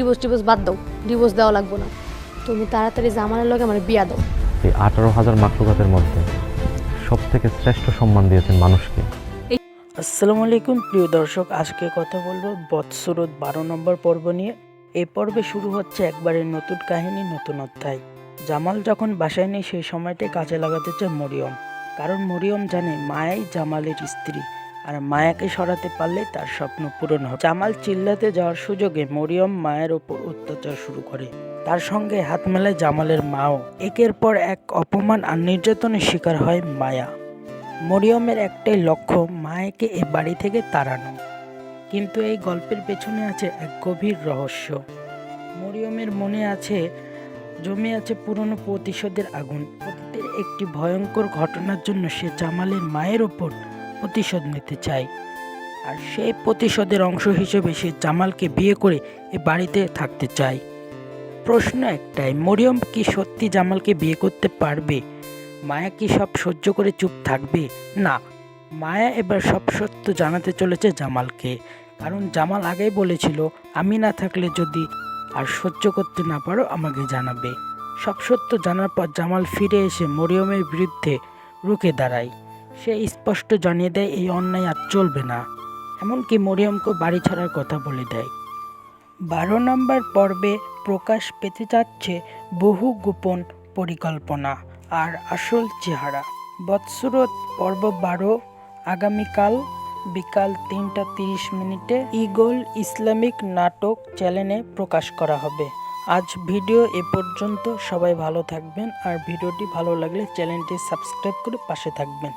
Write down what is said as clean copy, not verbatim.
Divorce বাদ দাও, divorce দেওয়া লাগবে না। তুমি তাড়াতাড়ি জামালের লগে আমার বিয়া দাও। এই 18,000 মাখলুকাতের মধ্যে সবথেকে শ্রেষ্ঠ সম্মান দিয়েছেন মানুষকে। আসসালামু আলাইকুম প্রিয় দর্শক, আজকে কথা বলবো বৎসরত 12 নম্বর পর্ব নিয়ে। এই পর্বে শুরু হচ্ছে একবারে নতুন কাহিনী, নতুন অধ্যায়। জামাল যখন বাসায় নেই সেই সময়টাই কাজে লাগাতে চায় মরিয়ম, কারণ মরিয়ম জানে মায়াই জামালের স্ত্রী, আর মায়াকে সরাতে পারলে তার স্বপ্ন পূরণ হবে। জামাল চিল্লাতে যাওয়ার সুযোগে মরিয়ম মায়ের ওপর অত্যাচার শুরু করে। তার সঙ্গে হাত মেলায় জামালের মাও। একের পর এক অপমান আর নির্যাতনের শিকার হয় মায়া। মরিয়মের একটাই লক্ষ্য, মায়াকে এ বাড়ি থেকে তাড়ানো। কিন্তু এই গল্পের পেছনে আছে এক গভীর রহস্য। মরিয়মের মনে জমে আছে পুরনো প্রতিশোধের আগুন। অতীতের একটি ভয়ঙ্কর ঘটনার জন্য সে জামালের মায়ের ওপর প্রতিশোধ নিতে চায়, আর সেই প্রতিশোধের অংশ হিসেবে সে জামালকে বিয়ে করে এ বাড়িতে থাকতে চায়। প্রশ্ন একটাই, মরিয়ম কি সত্যি জামালকে বিয়ে করতে পারবে? মায়া কি সব সহ্য করে চুপ থাকবে? না, মায়া এবার সব সত্য জানাতে চলেছে জামালকে। কারণ জামাল আগেই বলেছিল, আমি না থাকলে যদি আর সহ্য করতে না পারো আমাকে জানাবে। সব সত্য জানার পর জামাল ফিরে এসে মরিয়মের বিরুদ্ধে রুখে দাঁড়ায়। সে স্পষ্ট জানিয়ে দেয় এই অন্যায় আর চলবে না, এমনকি মরিয়মকে বাড়ি ছাড়ার কথা বলে দেয়। 12 নম্বর পর্বে প্রকাশ পেতে যাচ্ছে বহু গোপন পরিকল্পনা আর আসল চেহারা। বৎসরত পর্ব 12 আগামীকাল বিকাল 3:30 ইগল ইসলামিক নাটক চ্যানেলে প্রকাশ করা হবে। আজ ভিডিও এ পর্যন্ত। সবাই ভালো থাকবেন, আর ভিডিওটি ভালো লাগলে চ্যানেলটি সাবস্ক্রাইব করে পাশে থাকবেন।